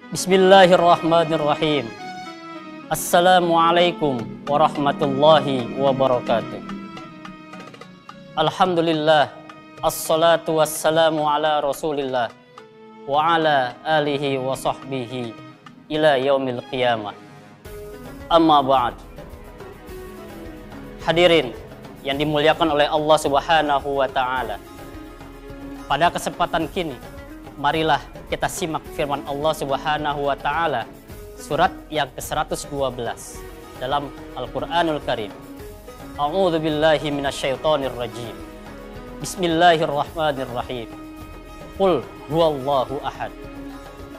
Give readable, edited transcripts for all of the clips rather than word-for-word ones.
Bismillahirrahmanirrahim. Assalamualaikum warahmatullahi wabarakatuh. Alhamdulillah, assalatu wassalamu ala rasulillah wa ala alihi wa sahbihi ila yaumil qiyamah. Amma ba'd. Hadirin yang dimuliakan oleh Allah Subhanahu wa ta'ala, pada kesempatan kini marilah kita simak firman Allah Subhanahu wa ta'ala surat yang ke-112 dalam Al-Qur'anul Karim. A'udzu billahi minasyaitonir rajim. Bismillahirrahmanirrahim. Qul huwallahu ahad.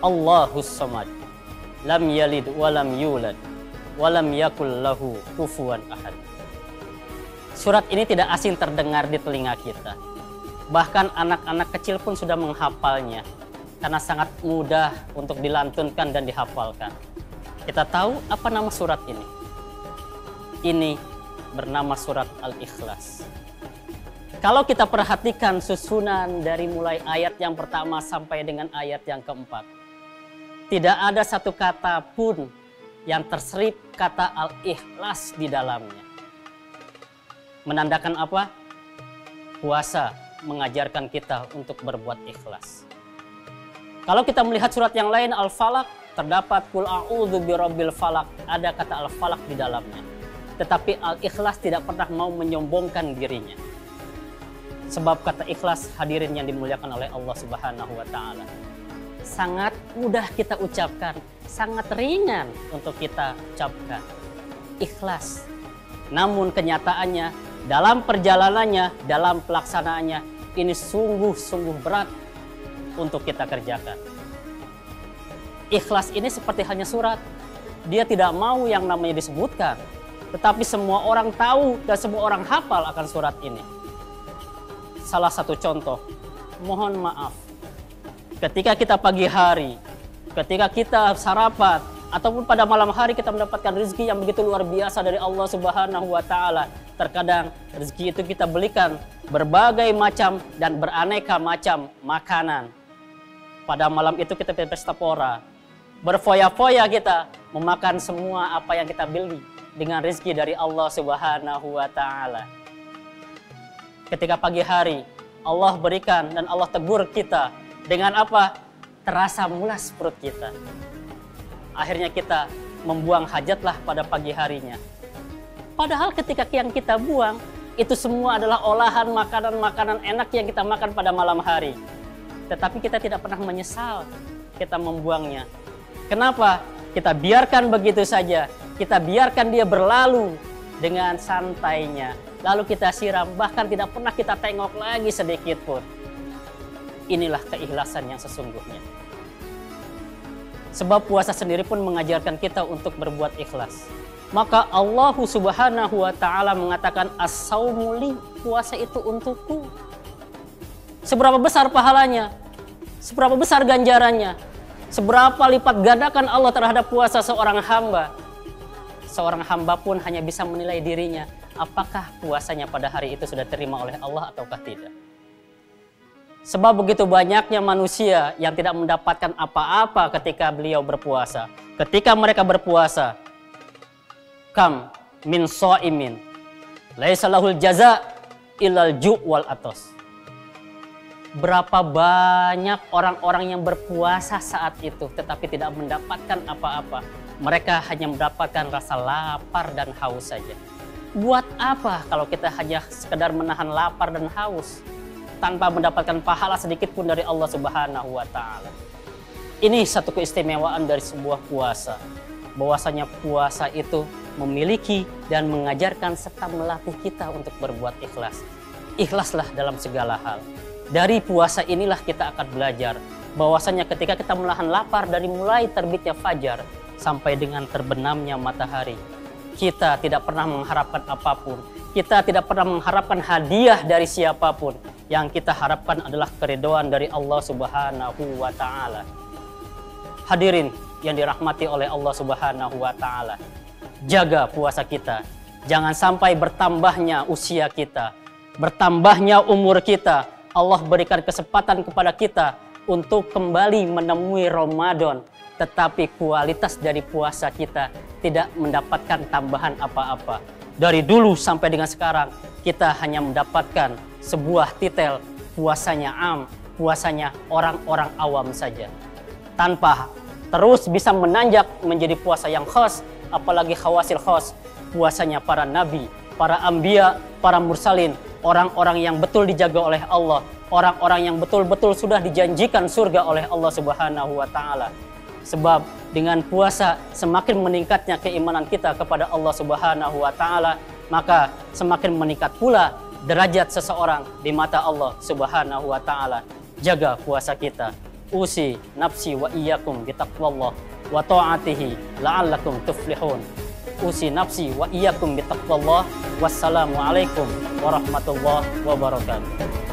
Allahus samad. Lam yalid wa lam yulad wa lam yakul lahu kufuwan ahad. Surat ini tidak asing terdengar di telinga kita. Bahkan anak-anak kecil pun sudah menghafalnya karena sangat mudah untuk dilantunkan dan dihafalkan. Kita tahu apa nama surat ini? Ini bernama surat Al-Ikhlas. Kalau kita perhatikan susunan dari mulai ayat yang pertama sampai dengan ayat yang keempat, tidak ada satu kata pun yang terselip kata Al-Ikhlas di dalamnya. Menandakan apa? Puasa mengajarkan kita untuk berbuat ikhlas. Kalau kita melihat surat yang lain, Al-Falaq, terdapat Qul a'udzu birabbil falaq, ada kata Al-Falaq di dalamnya. Tetapi Al-Ikhlas tidak pernah mau menyombongkan dirinya. Sebab kata ikhlas, hadirin yang dimuliakan oleh Allah Subhanahu wa ta'ala, sangat mudah kita ucapkan, sangat ringan untuk kita ucapkan. Ikhlas. Namun kenyataannya, dalam perjalanannya, dalam pelaksanaannya, ini sungguh-sungguh berat untuk kita kerjakan. Ikhlas ini seperti halnya surat. Dia tidak mau yang namanya disebutkan. Tetapi semua orang tahu dan semua orang hafal akan surat ini. Salah satu contoh, mohon maaf. Ketika kita pagi hari, ketika kita sarapan, ataupun pada malam hari kita mendapatkan rezeki yang begitu luar biasa dari Allah Subhanahu wa ta'ala. Terkadang rezeki itu kita belikan berbagai macam dan beraneka macam makanan. Pada malam itu kita berpesta pora, berfoya-foya kita memakan semua apa yang kita beli dengan rezeki dari Allah Subhanahu wa ta'ala. Ketika pagi hari Allah berikan dan Allah tegur kita dengan apa? Terasa mulas perut kita. Akhirnya kita membuang hajatlah pada pagi harinya. Padahal ketika yang kita buang, itu semua adalah olahan makanan-makanan enak yang kita makan pada malam hari. Tetapi kita tidak pernah menyesal kita membuangnya. Kenapa? Kita biarkan begitu saja. Kita biarkan dia berlalu dengan santainya. Lalu kita siram, bahkan tidak pernah kita tengok lagi sedikit pun. Inilah keikhlasan yang sesungguhnya. Sebab puasa sendiri pun mengajarkan kita untuk berbuat ikhlas. Maka Allah Subhanahu wa ta'ala mengatakan as-saumu li, puasa itu untukku. Seberapa besar pahalanya? Seberapa besar ganjarannya? Seberapa lipat gandakan Allah terhadap puasa seorang hamba? Seorang hamba pun hanya bisa menilai dirinya, apakah puasanya pada hari itu sudah diterima oleh Allah ataukah tidak. Sebab begitu banyaknya manusia yang tidak mendapatkan apa-apa ketika beliau berpuasa. Ketika mereka berpuasa, kam min shaimin laisa lahul jaza illal ju' wal atos. Berapa banyak orang-orang yang berpuasa saat itu tetapi tidak mendapatkan apa-apa. Mereka hanya mendapatkan rasa lapar dan haus saja. Buat apa kalau kita hanya sekedar menahan lapar dan haus tanpa mendapatkan pahala sedikit pun dari Allah Subhanahu wa ta'ala. Ini satu keistimewaan dari sebuah puasa. Bahwasanya puasa itu memiliki dan mengajarkan serta melatih kita untuk berbuat ikhlas. Ikhlaslah dalam segala hal. Dari puasa inilah kita akan belajar bahwasanya ketika kita menahan lapar dari mulai terbitnya fajar sampai dengan terbenamnya matahari, kita tidak pernah mengharapkan apapun. Kita tidak pernah mengharapkan hadiah dari siapapun. Yang kita harapkan adalah keridhaan dari Allah Subhanahu wa ta'ala. Hadirin yang dirahmati oleh Allah Subhanahu wa ta'ala, jaga puasa kita. Jangan sampai bertambahnya usia kita, bertambahnya umur kita, Allah berikan kesempatan kepada kita untuk kembali menemui Ramadan. tetapi kualitas dari puasa kita tidak mendapatkan tambahan apa-apa. Dari dulu sampai dengan sekarang, kita hanya mendapatkan sebuah titel puasanya puasanya orang-orang awam saja. Tanpa terus bisa menanjak menjadi puasa yang khas, apalagi khawasil khas, puasanya para nabi, para anbiya, para mursalin, orang-orang yang betul dijaga oleh Allah, orang-orang yang betul-betul sudah dijanjikan surga oleh Allah Subhanahu wa taala. Sebab dengan puasa semakin meningkatnya keimanan kita kepada Allah Subhanahu wa taala, maka semakin meningkat pula derajat seseorang di mata Allah Subhanahu wa taala. Jaga puasa kita. Usi nafsi wa iyyakum bitaqwallah wa ta'atihi la'allakum tuflihun. Usi nafsi wa iyyakum bitaqwallah. Wassalamu alaikum warahmatullahi wabarakatuh.